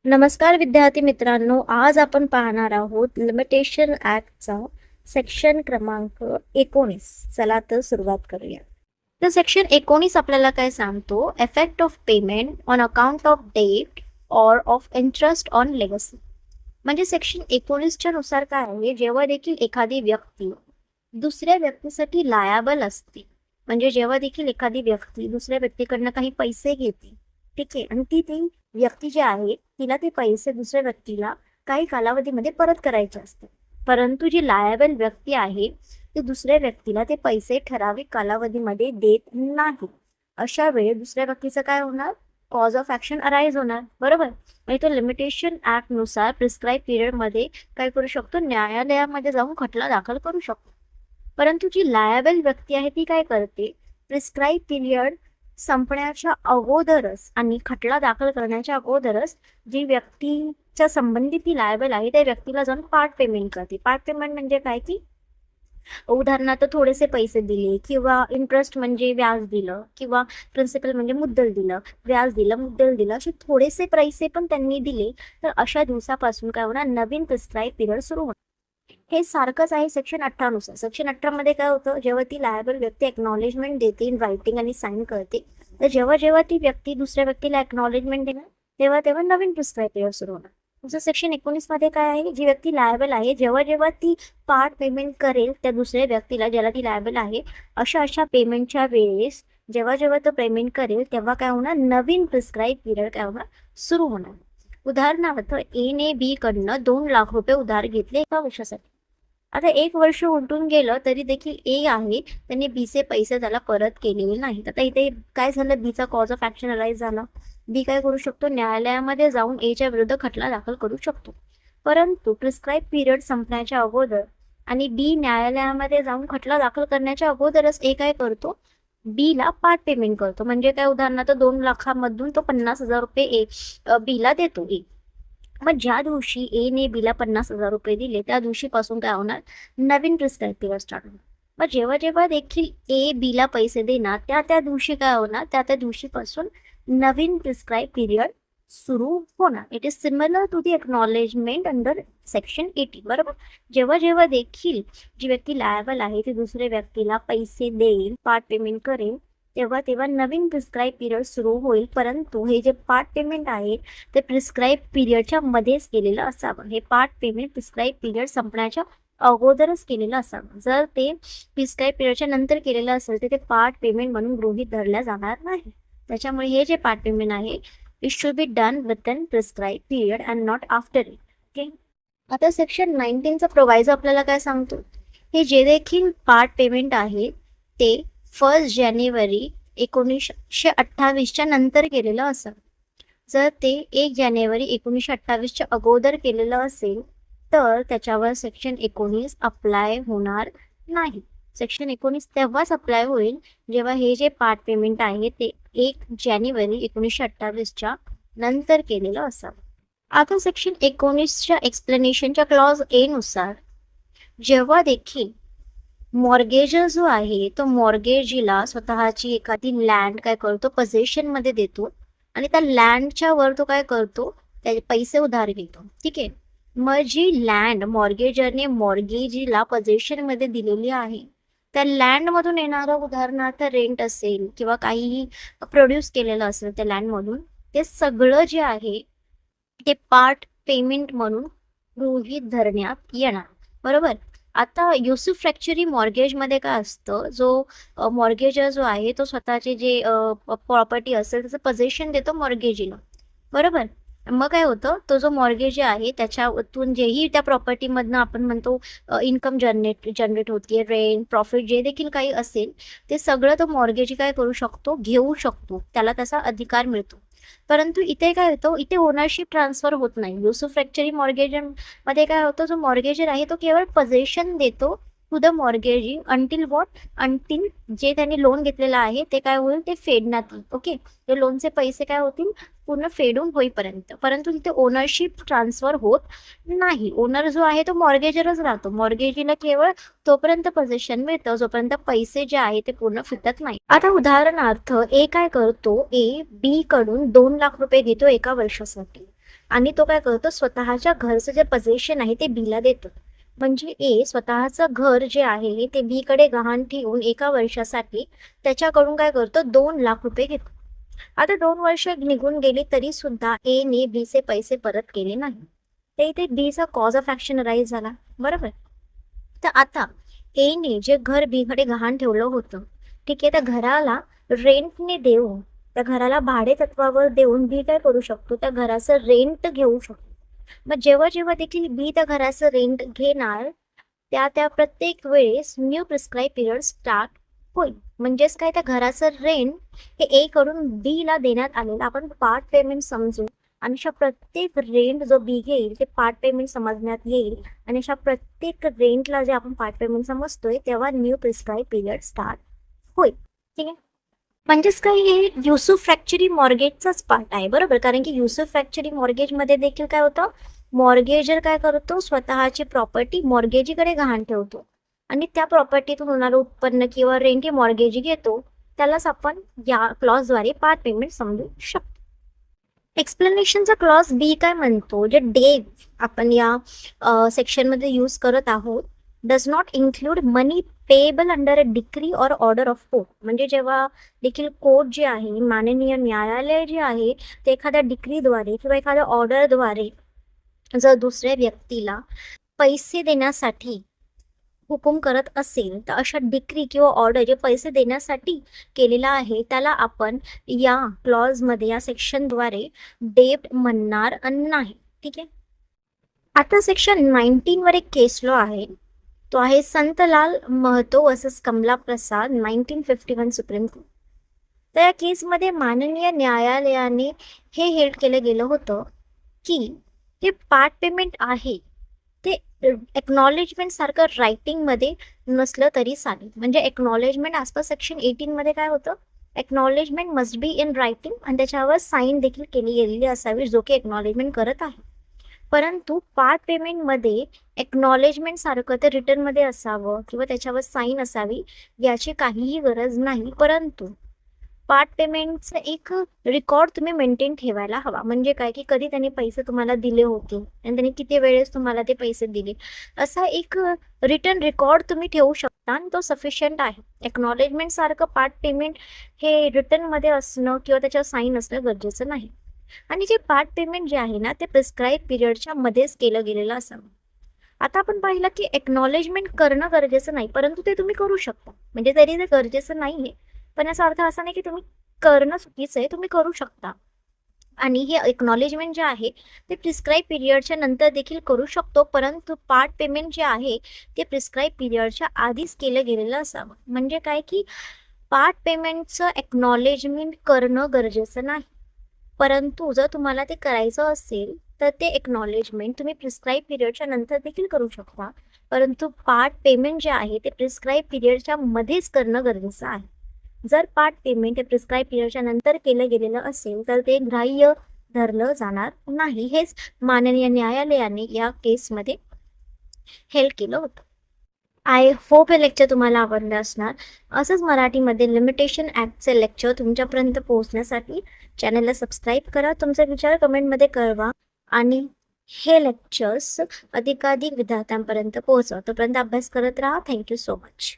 नमस्कार विद्यार्थी मित्रांनो, आज आपण पाहणार आहोत लिमिटेशन ऍक्टचा सेक्शन क्रमांक 19. चला तर सुरुवात करूया. तर सेक्शन 19 आपल्याला काय सांगतो? Effect of payment on account of debt or of interest on legacy. म्हणजे सेक्शन 19च्या नुसार काय आहे, जेव्हा देखील एखादी व्यक्ती दुसऱ्या व्यक्तीसाठी लायबल असते, म्हणजे जेव्हा देखील एखादी व्यक्ती दुसऱ्या व्यक्तीकडनं काही पैसे घेते, ठीक आहे, आणि ती व्यक्ती जी आहे तिला ते पैसे दुसऱ्या व्यक्तीला काही कालावधीमध्ये परत करायचे असते, परंतु जी लायबल व्यक्ती आहे ती दुसऱ्या व्यक्तीला ते पैसे ठराविक कालावधीमध्ये देत नाही. अशा वेळी दुसऱ्या व्यक्तीचं काय होणार? कॉज ऑफ ऍक्शन अराईज होणार, बरोबर. म्हणजे तो लिमिटेशन ऍक्ट नुसार प्रिस्क्राईब पिरियड मध्ये काय करू शकतो? न्यायालयामध्ये जाऊन खटला दाखल करू शकतो. परंतु जी लायबल व्यक्ती आहे ती काय करते? प्रिस्क्राईब पिरियड संपण्याच्या अगोदरच आणि खटला दाखल करण्याच्या अगोदरच जी व्यक्तीच्या संबंधित ती लायबल आहे त्या व्यक्तीला जाऊन पार्ट पेमेंट करते. पार्ट पेमेंट म्हणजे काय? की उदाहरणार्थ थोडेसे पैसे दिले, किंवा इंटरेस्ट म्हणजे व्याज दिलं, किंवा प्रिन्सिपल म्हणजे मुद्दल दिलं, व्याज दिलं, मुद्दल दिलं, असे थोडेसे पैसे पण त्यांनी दिले, तर अशा दिवसापासून काय होणार? नवीन प्रिस्क्राईब पिरियड सुरू होणार. हे सारखंच आहे सेक्शन 18 नुसार. सेक्शन 18 मध्ये काय होतं? जेव्हा ती लायबल व्यक्ती एक्नॉलेजमेंट देते इन रायटिंग आणि साईन करते, तर जेव्हा जेव्हा ती व्यक्ती दुसऱ्या व्यक्तीला एक्नॉलेजमेंट देणार तेव्हा तेव्हा नवीन प्रिस्क्राईब पिरियड सुरू होणार. जसं सेक्शन 19 मध्ये काय आहे? जी व्यक्ती लायबल आहे जेव्हा जेव्हा ती पार्ट पेमेंट करेल त्या दुसऱ्या व्यक्तीला ज्याला ती लायबल आहे, अशा अशा पेमेंटच्या वेळेस जेव्हा जेव्हा तो पेमेंट करेल तेव्हा काय होणार? नवीन प्रिस्क्राईब पिरियड काय होणार? सुरू होणार. उदाहरणार्थ ए ने बी कडनं 2 लाख रुपये उधार घेतले एका वर्षासाठी. आता 1 वर्ष उलटून गेलं तरी देखील ए आहे त्यांनी बीचे पैसे त्याला परत केलेले नाहीत. आता इथे काय झालं? बीचा कॉज ऑफ ऍक्शन अराईज झाला. बी काय करू शकतो? न्यायालयामध्ये जाऊन एच्या विरुद्ध खटला दाखल करू शकतो. परंतु प्रिस्क्राईब पिरियड संपण्याच्या अगोदर आणि बी न्यायालयामध्ये जाऊन खटला दाखल करण्याच्या अगोदरच ए काय करतो? बी ला पार्ट पेमेंट करतो. म्हणजे काय? उदाहरणार्थ 2 लाखामधून तो 50,000 रुपये बी ला देतो. मग ज्या दिवशी ए ने बीला 50,000 रुपये दिले त्या दिवशीपासून काय होणार? नवीन प्रिस्क्राईब पिरियड स्टार्ट होणार. मग जेव्हा जेव्हा देखील ए बीला पैसे देणार त्या त्या दिवशी काय होणार? त्या त्या दिवशीपासून नवीन प्रिस्क्राईब पिरियड सुरू होणार. It is similar to the acknowledgement under section 18, बरोबर. जेव्हा जेव्हा देखील जी व्यक्ती लायबल आहे ती दुसऱ्या व्यक्तीला पैसे देईल, पार्ट पेमेंट करेल, तेव्हा तेव्हा नवीन प्रिस्क्राईब पिरियड सुरू होईल. परंतु हे जे पार्ट पेमेंट आहे ते प्रिस्क्राईब पिरियडच्या मध्येच केलेलं असावं. हे पार्ट पेमेंट प्रिस्क्राईब पिरियड संपण्याच्या अगोदरच केलेलं असावं. जर ते प्रिस्क्राईब पिरियडच्या नंतर केलेलं असेल तर ते पार्ट पेमेंट म्हणून गृहीत धरल्या जाणार नाही. त्याच्यामुळे हे जे पार्ट पेमेंट आहे it should be done within prescribe period and not after it. Okay. आता सेक्शन 19चा प्रोव्हायझर आपल्याला काय सांगतो? हे जे देखील पार्ट पेमेंट आहे ते 1 जानेवारी 1928च्या नंतर केलेलं असावं. जर ते 1 जानेवारी 1928च्या अगोदर केलेलं असेल तर त्याच्यावर सेक्शन 19 अप्लाय होणार नाही. सेक्शन 19 तेव्हाच अप्लाय होईल जेव्हा हे जे पार्ट पेमेंट आहे ते 1 जानेवारी 1928च्या नंतर केलेलं असावं. आता सेक्शन 19च्या एक्सप्लेनेशनच्या क्लॉज ए नुसार जेव्हा देखील मॉर्गेजर जो आहे तो मॉर्गेजीला स्वतःची एखादी लँड काय करतो? पोझेशन मध्ये देतो आणि त्या लँडच्या वर तो काय करतो? त्याचे पैसे उधार घेतो. ठीक आहे. मग जी लँड मॉर्गेजरने मॉर्गेजीला पोझेशन मध्ये दिलेली आहे त्या लँड मधून येणारं उदाहरणार्थ रेंट असेल किंवा काहीही प्रोड्यूस केलेलं असेल त्या लँड मधून, ते सगळं जे आहे ते पार्ट पेमेंट म्हणून गृहीत धरण्यात येणार, बरोबर. आता युसुफ्रॅक्चरी मॉर्गेजमध्ये काय असतं? जो मॉर्गेजर जो आहे तो स्वतःचे जे प्रॉपर्टी असेल त्याचं पोझेशन देतो मॉर्गेजीला, बरोबर. मग काय होतं? तो जो मॉर्गेज आहे त्याच्यातून जेही त्या प्रॉपर्टीमधनं आपण म्हणतो इन्कम जनरेट होतीये, रेंट, प्रॉफिट जे देखील काही असेल ते सगळं तो मॉर्गेजी काय करू शकतो? घेऊ शकतो. त्याला त्याचा अधिकार मिळतो. परंतु इथे काय होतं? इथे ओनरशिप ट्रान्सफर होत नाही. युसुफ्रॅक्चरी मॉर्गेजर मध्ये काय होतं? जो मॉर्गेजर आहे तो केवळ पोझेशन देतो to the mortgagee until what? Until जे त्यांनी लोन घेतलेलं आहे ते काय होईल? ते फेडण्यात येईल. ओके. ते लोनचे पैसे काय होतील? पूर्ण फेडून होईपर्यंत. परंतु तिथे ओनरशिप ट्रान्सफर होत नाही. ओनर जो आहे तो मॉर्गेजरच राहतो. मॉर्गेजीला केवळ तोपर्यंत पोझेशन मिळतं जोपर्यंत पैसे जे आहे ते पूर्ण फिटत नाही. आता उदाहरणार्थ ए काय करतो? ए बी कडून 2 लाख रुपये घेतो एका वर्षासाठी. आणि तो काय करतो, स्वतःच्या घरचं जे पोझेशन आहे ते बीला देतो. म्हणजे ए स्वतःचं घर जे आहे ते बी कडे गहाण ठेवून 1 वर्षासाठी त्याच्याकडून काय करतो, 2 लाख रुपये घेतो. आता 2 वर्ष निघून गेली तरी सुद्धा ए ने बी चे पैसे परत केले नाही. ते इथे बी चा कॉज ऑफ ऍक्शन राईज झाला, बरोबर. तर आता ए ने जे घर बी कडे गहाण ठेवलं होतं, ठीक आहे, त्या घराला रेंटने देऊन, त्या घराला भाडे तत्वावर देऊन बी काय करू शकतो, त्या घराचं रेंट घेऊ शकतो. मग जेव्हा जेव्हा देखील बी त्या घराचं रेंट घेणार, त्या प्रत्येक वेळेस न्यू प्रिस्क्राईब पिरियड स्टार्ट होईल. म्हणजेच काय, त्या घराचं रेंट हे ए कडून बी ला देण्यात आलेलं आपण पार्ट पेमेंट समजू, आणि अशा प्रत्येक रेंट जो बी घेईल ते पार्ट पेमेंट समजण्यात येईल. आणि अशा प्रत्येक रेंटला जे आपण पार्ट पेमेंट समजतोय तेव्हा न्यू प्रिस्क्राईब पिरियड स्टार्ट होईल. ठीक आहे. म्हणजेच काय, हे युसूफ फॅक्चरी मॉर्गेजचाच पार्ट आहे, बरोबर. कारण की युसूफ फॅक्चरी मॉर्गेजमध्ये देखील काय होतं, मॉर्गेजर काय करतो, स्वतःची प्रॉपर्टी मॉर्गेजीकडे गहाण ठेवतो आणि त्या प्रॉपर्टीतून होणारं उत्पन्न किंवा रेंट हे मॉर्गेजी घेतो. त्यालाच आपण या क्लॉजद्वारे पार्ट पेमेंट समजू शकतो. एक्सप्लेनेशनचा क्लॉज बी काय म्हणतो, जे डेव आपण या सेक्शनमध्ये यूज करत आहोत, does not include money payable under a decree और ऑर्डर ऑफ कोर्ट. म्हणजे जेव्हा देखील कोर्ट जे आहे, माननीय न्यायालय जे आहे, ते एखाद्या डिक्रीद्वारे किंवा एखाद्या ऑर्डरद्वारे जर दुसऱ्या व्यक्तीला पैसे देण्यासाठी हुकूम करत असेल, तर अशा डिक्री किंवा ऑर्डर जे पैसे देण्यासाठी केलेला आहे त्याला आपण या क्लॉजमध्ये, या सेक्शनद्वारे डेब्ट म्हणणार नाही. ठीक आहे. आता सेक्शन 19 वर एक केस लॉ आहे, तो आहे संतलाल महतो वर्सेस कमला प्रसाद 1951 सुप्रीम कोर्ट. तर या केसमध्ये माननीय न्यायालयाने हे हेल्ड केलं गेलं होतं की जे पार्ट पेमेंट आहे ते एक्नॉलेजमेंट सारखं रायटिंगमध्ये नसलं तरी चालेल. म्हणजे एक्नॉलेजमेंट ॲज पर सेक्शन 18 मध्ये काय होतं, acknowledgement must be in writing आणि त्याच्यावर साईन देखील केली गेलेली असावी जो की एक्नॉलेजमेंट करत आहे. परंतु पार्ट पेमेंटमध्ये एक्नॉलेजमेंट सारखं ते रिटर्नमध्ये असावं किंवा त्याच्यावर साईन असावी याची काहीही गरज नाही. परंतु पार्ट पेमेंटचं एक रेकॉर्ड तुम्ही मेंटेन ठेवायला हवा. म्हणजे काय, की कधी त्यांनी पैसे तुम्हाला दिले होते आणि त्यांनी किती वेळेस तुम्हाला ते पैसे दिले, असा एक रिटर्न रेकॉर्ड तुम्ही ठेवू शकता आणि तो सफिशियंट आहे. एक्नॉलेजमेंट सारखं पार्ट पेमेंट हे रिटर्नमध्ये असणं किंवा त्याच्यावर साईन असणं गरजेचं नाही. आणि जे पार्ट पेमेंट जे आहे ना, ते प्रिस्क्राईब पिरियडच्या मध्येच केलं गेलेलं असावं. आता आपण पाहिलं की एक्नॉलेजमेंट करणं गरजेचं नाही, परंतु ते तुम्ही करू शकता. म्हणजे तरी ते गरजेचं नाही आहे, पण याचा अर्थ असा नाही की तुम्ही करणं चुकीचं आहे, तुम्ही करू शकता. आणि हे एक्नॉलेजमेंट जे आहे ते प्रिस्क्राईब पिरियडच्या नंतर देखील करू शकतो, परंतु पार्ट पेमेंट जे आहे ते प्रिस्क्राईब पिरियडच्या आधीच केलं गेलेलं असावं. म्हणजे काय, की पार्ट पेमेंटचं एक्नॉलेजमेंट करणं गरजेचं नाही, परंतु जर तुम्हाला ते करायचं असेल तर ते एक्नॉलेजमेंट तुम्ही प्रिस्क्राईब पिरियडच्या नंतर देखील करू शकता. परंतु पार्ट पेमेंट जे आहे ते प्रिस्क्राईब पिरियडच्या मध्येच करणं गरजेचं आहे. जर पार्ट पेमेंट हे प्रिस्क्राईब पिरियडच्या नंतर केलं गेलेलं असेल तर ते ग्राह्य धरलं जाणार नाही. हेच माननीय न्यायालयाने या केसमध्ये हेल्ड केलं होतं. आय होप हे लेक्चर तुम्हाला आवडलं असणार. असंच मराठीमध्ये लिमिटेशन ॲक्टचे लेक्चर तुमच्यापर्यंत पोहोचण्यासाठी चॅनलला सबस्क्राईब करा, तुमचे विचार कमेंटमध्ये कळवा आणि हे लेक्चर्स अधिकाधिक विद्यार्थ्यांपर्यंत पोहोचवा. तोपर्यंत अभ्यास करत राहा. Thank you so much.